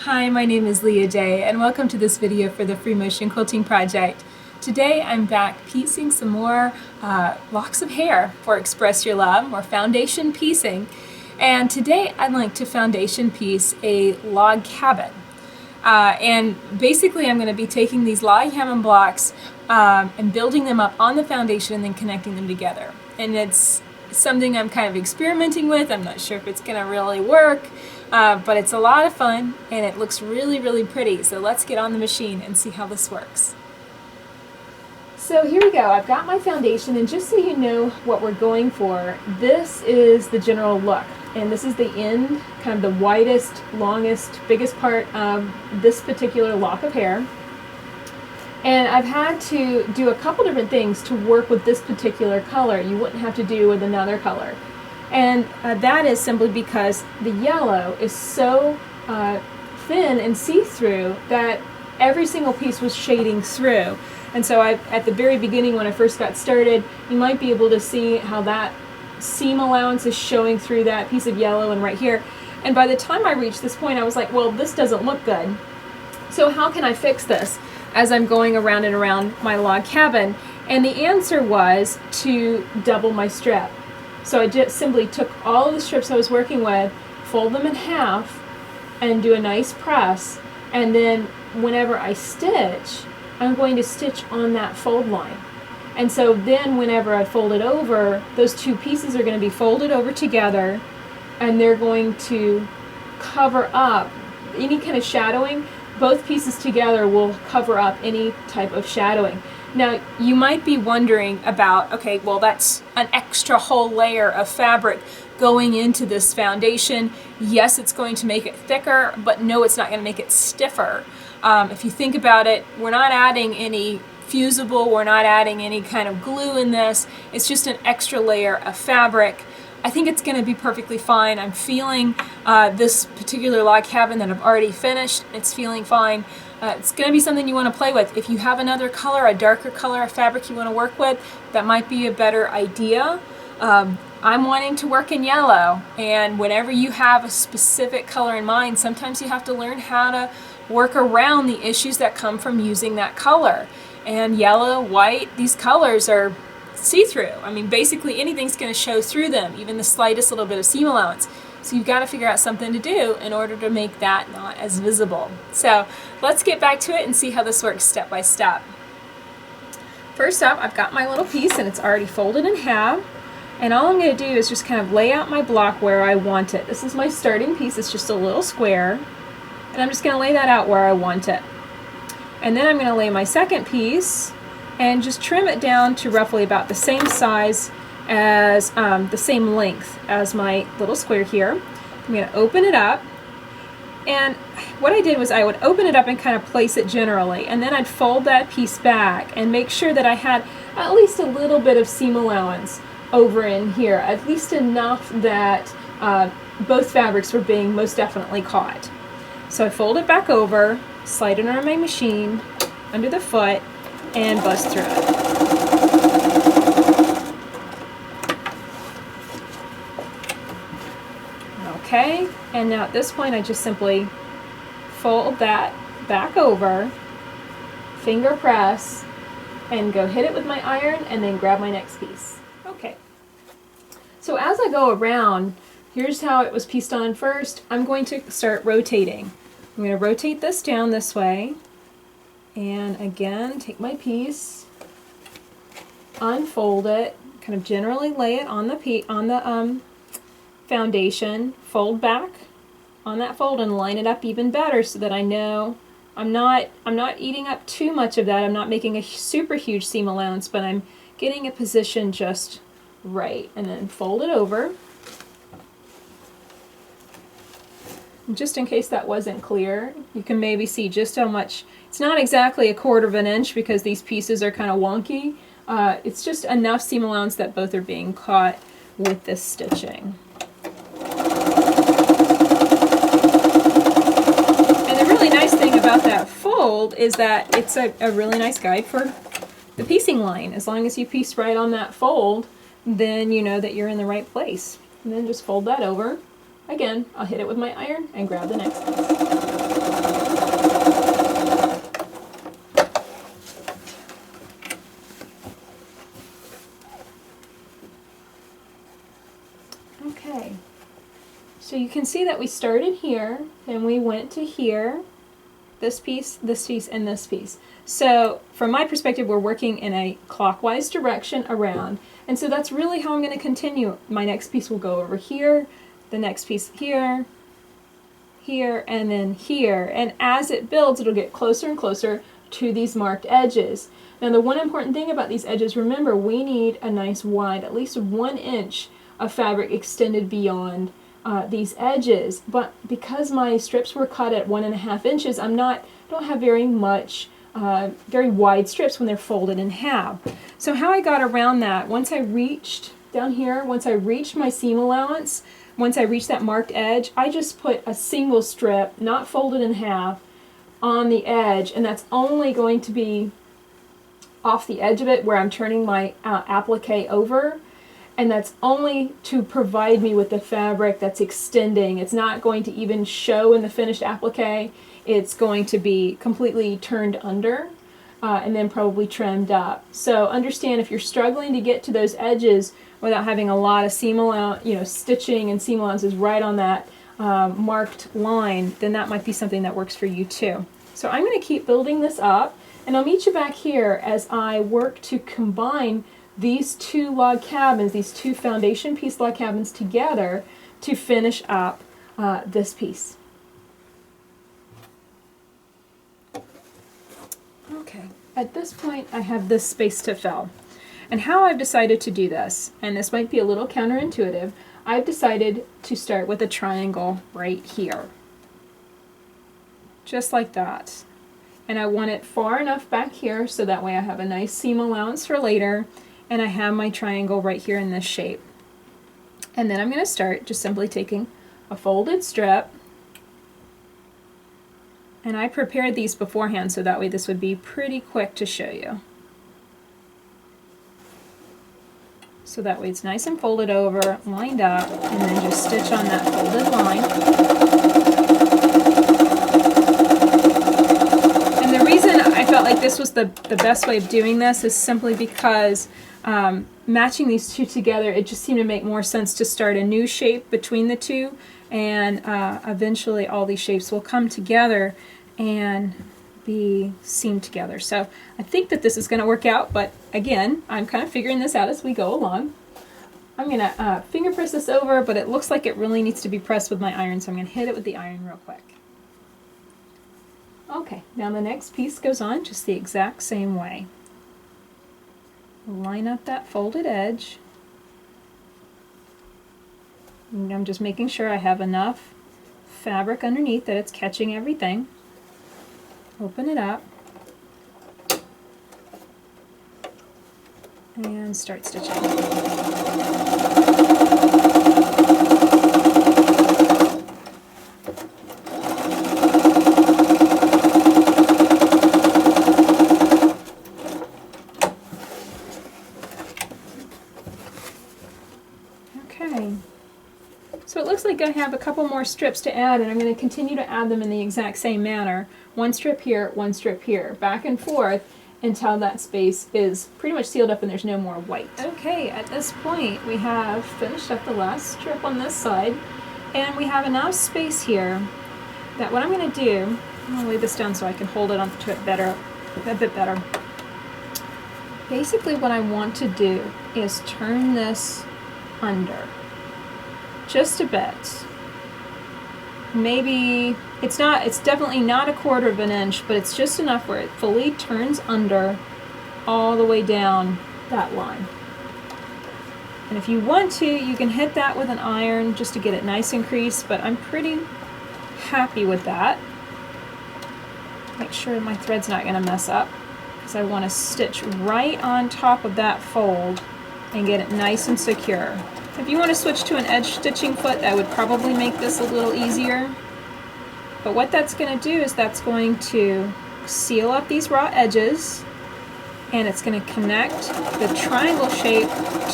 Hi, my name is Leah Day, and welcome to this video for the Free Motion Quilting Project. Today I'm back piecing some more locks of hair for Express Your Love, or foundation piecing. And today I'd like to foundation piece a log cabin. And basically I'm going to be taking these log cabin blocks and building them up on the foundation and then connecting them together. And it's something I'm kind of experimenting with. I'm not sure if it's going to really work, but it's a lot of fun and it looks really, really pretty. So let's get on the machine and see how this works. So here we go. I've got my foundation, and just so you know what we're going for, this is the general look. And this is the end, kind of the widest, longest, biggest part of this particular lock of hair. And I've had to do a couple different things to work with this particular color you wouldn't have to do with another color. And that is simply because the yellow is so thin and see-through that every single piece was shading through. And so at the very beginning when I first got started, you might be able to see how that seam allowance is showing through that piece of yellow and right here. And by the time I reached this point, I was like, well, this doesn't look good. So how can I fix this as I'm going around and around my log cabin? And the answer was to double my strip. So I just simply took all of the strips I was working with, fold them in half, and do a nice press. And then whenever I stitch, I'm going to stitch on that fold line. And so then whenever I fold it over, those two pieces are going to be folded over together, and they're going to cover up any kind of shadowing. Both pieces together will cover up any type of shadowing. Now you might be wondering about, okay, well that's an extra whole layer of fabric going into this foundation. Yes, it's going to make it thicker, but no, it's not going to make it stiffer. If you think about it, we're not adding any fusible, we're not adding any kind of glue in this. It's just an extra layer of fabric. I think it's going to be perfectly fine. I'm feeling this particular log cabin that I've already finished. It's feeling fine. It's going to be something you want to play with. If you have another color, a darker color of fabric you want to work with, that might be a better idea. I'm wanting to work in yellow, and whenever you have a specific color in mind, sometimes you have to learn how to work around the issues that come from using that color. And yellow, white, these colors are see-through. I mean, basically anything's going to show through them, even the slightest little bit of seam allowance. So you've got to figure out something to do in order to make that not as visible. So let's get back to it and see how this works step by step. First up, I've got my little piece and it's already folded in half. And all I'm going to do is just kind of lay out my block where I want it. This is my starting piece. It's just a little square. And I'm just going to lay that out where I want it. And then I'm going to lay my second piece and just trim it down to roughly about the same size as the same length as my little square here. I'm going to open it up, and what I did was I would open it up and kind of place it generally, and then I'd fold that piece back and make sure that I had at least a little bit of seam allowance over in here, at least enough that both fabrics were being most definitely caught. So I fold it back over, slide it on my machine under the foot, and bust through it. Okay, and now at this point I just simply fold that back over, finger press, and go hit it with my iron and then grab my next piece. Okay, so as I go around, here's how it was pieced on first. I'm going to start rotating. I'm going to rotate this down this way, and again take my piece, unfold it, kind of generally lay it on the foundation, fold back on that fold and line it up even better so that I know I'm not eating up too much of that. I'm not making a super huge seam allowance, but I'm getting it positioned just right. And then fold it over. Just in case that wasn't clear, you can maybe see just how much. It's not exactly a 1/4 of an inch because these pieces are kind of wonky. It's just enough seam allowance that both are being caught with this stitching. And the really nice thing about that fold is that it's a really nice guide for the piecing line. As long as you piece right on that fold, then you know that you're in the right place. And then just fold that over. Again, I'll hit it with my iron and grab the next piece. Okay, so you can see that we started here, then we went to here, this piece, and this piece. So from my perspective, we're working in a clockwise direction around, and so that's really how I'm going to continue. My next piece will go over here, the next piece here, here, and then here, and as it builds, it'll get closer and closer to these marked edges. Now the one important thing about these edges, remember, we need a nice wide, at least 1 inch of fabric extended beyond these edges, but because my strips were cut at 1.5 inches, don't have very much, very wide strips when they're folded in half. So how I got around that, once I reached down here, once I reached my seam allowance, once I reached that marked edge, I just put a single strip, not folded in half, on the edge, and that's only going to be off the edge of it where I'm turning my applique over. And that's only to provide me with the fabric that's extending. It's not going to even show in the finished applique. It's going to be completely turned under and then probably trimmed up. So understand, if you're struggling to get to those edges without having a lot of seam allowance, stitching and seam allowances right on that marked line, then that might be something that works for you too. So I'm going to keep building this up, and I'll meet you back here as I work to combine these two log cabins, these two foundation piece log cabins together to finish up this piece. Okay, at this point I have this space to fill. And how I've decided to do this, and this might be a little counterintuitive, I've decided to start with a triangle right here. Just like that. And I want it far enough back here so that way I have a nice seam allowance for later, and I have my triangle right here in this shape. And then I'm going to start just simply taking a folded strip, and I prepared these beforehand so that way this would be pretty quick to show you. So that way it's nice and folded over, lined up, and then just stitch on that folded line. And the reason I felt like this was the best way of doing this is simply because matching these two together, it just seemed to make more sense to start a new shape between the two, and eventually all these shapes will come together and be seamed together. So I think that this is going to work out, but again, I'm kind of figuring this out as we go along. I'm going to finger press this over, but it looks like it really needs to be pressed with my iron, so I'm going to hit it with the iron real quick. Okay, now the next piece goes on just the exact same way. Line up that folded edge. And I'm just making sure I have enough fabric underneath that it's catching everything. Open it up and start stitching. Okay, so it looks like I have a couple more strips to add, and I'm going to continue to add them in the exact same manner. One strip here, back and forth until that space is pretty much sealed up and there's no more white. Okay, at this point we have finished up the last strip on this side, and we have enough space here that what I'm going to do, I'm going to lay this down so I can hold it onto it a bit better. Basically what I want to do is turn this under just a bit. Maybe it's definitely not 1/4 of an inch, but it's just enough where it fully turns under all the way down that line. And if you want to, you can hit that with an iron just to get it nice and creased, but I'm pretty happy with that. Make sure my thread's not going to mess up, because I want to stitch right on top of that fold and get it nice and secure. If you want to switch to an edge stitching foot, that would probably make this a little easier. But what that's going to do is that's going to seal up these raw edges, and it's going to connect the triangle shape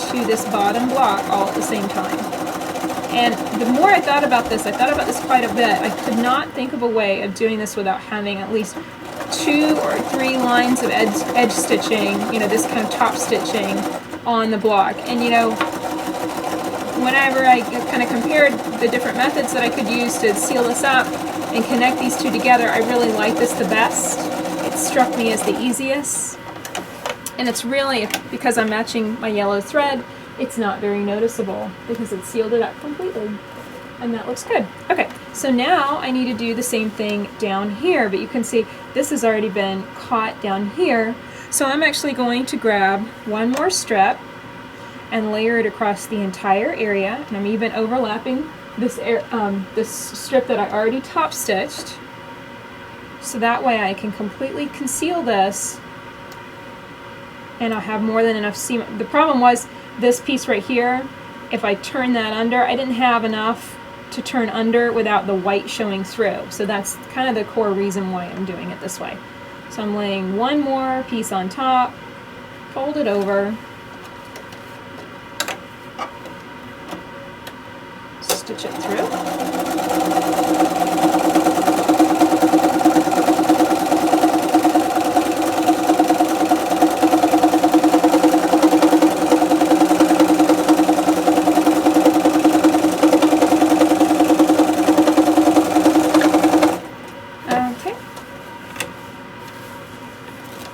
to this bottom block all at the same time. And the more I thought about this quite a bit. I could not think of a way of doing this without having at least 2 or 3 lines of edge stitching, this kind of top stitching on the block. And whenever I kind of compared the different methods that I could use to seal this up and connect these two together, I really like this the best. It struck me as the easiest. And it's really, because I'm matching my yellow thread, it's not very noticeable because it sealed it up completely. And that looks good. Okay, so now I need to do the same thing down here, but you can see this has already been caught down here. So I'm actually going to grab one more strip and layer it across the entire area. And I'm even overlapping this strip that I already top stitched. So that way I can completely conceal this and I'll have more than enough seam. The problem was this piece right here, if I turn that under, I didn't have enough to turn under without the white showing through. So that's kind of the core reason why I'm doing it this way. So I'm laying one more piece on top, fold it over, stitch it through.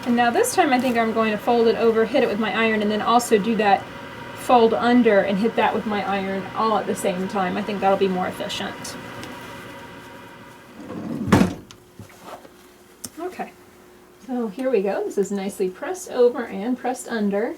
Now this time I think I'm going to fold it over, hit it with my iron, and then also do that fold under and hit that with my iron all at the same time. I think that'll be more efficient. Okay, so here we go. This is nicely pressed over and pressed under.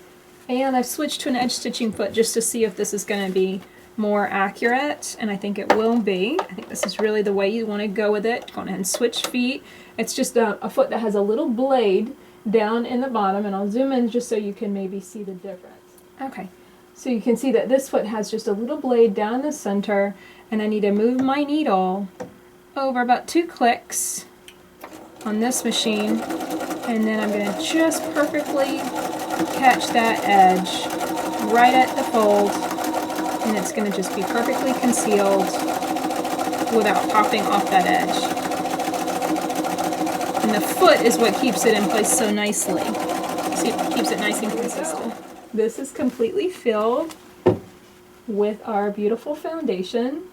And I've switched to an edge stitching foot just to see if this is going to be more accurate, and I think it will be. I think this is really the way you want to go with it. Go ahead and switch feet. It's just a foot that has a little blade down in the bottom, and I'll zoom in just so you can maybe see the difference. Okay, so you can see that this foot has just a little blade down in the center, and I need to move my needle over about 2 clicks on this machine, and then I'm going to just perfectly catch that edge right at the fold, and it's going to just be perfectly concealed without popping off that edge. And the foot is what keeps it in place so nicely. See, it keeps it nice and consistent. This is completely filled with our beautiful foundation.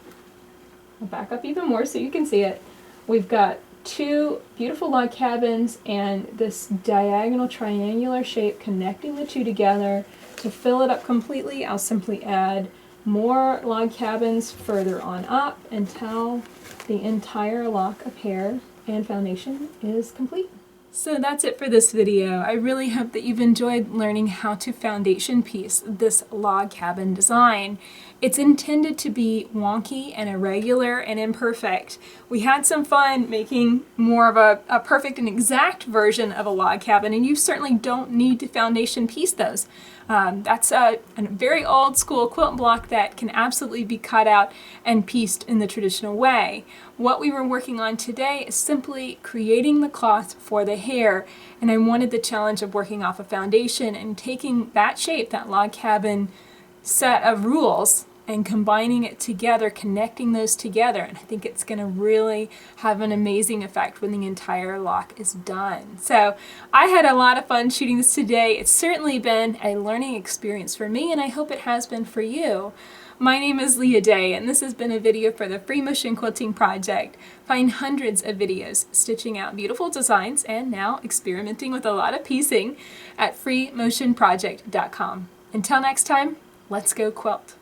I'll back up even more so you can see it. We've got 2 beautiful log cabins and this diagonal triangular shape connecting the 2 together. To fill it up completely, I'll simply add more log cabins further on up until the entire lock of hair and foundation is complete. So that's it for this video. I really hope that you've enjoyed learning how to foundation piece this log cabin design. It's intended to be wonky and irregular and imperfect. We had some fun making more of a perfect and exact version of a log cabin, and you certainly don't need to foundation piece those. That's a very old school quilt block that can absolutely be cut out and pieced in the traditional way. What we were working on today is simply creating the cloth for the hair, and I wanted the challenge of working off a foundation and taking that shape, that log cabin set of rules, and combining it together, connecting those together, and I think it's going to really have an amazing effect when the entire lock is done. So I had a lot of fun shooting this today. It's certainly been a learning experience for me, and I hope it has been for you. My name is Leah Day, and this has been a video for the Free Motion Quilting Project. Find hundreds of videos stitching out beautiful designs and now experimenting with a lot of piecing at freemotionproject.com. Until next time, let's go quilt.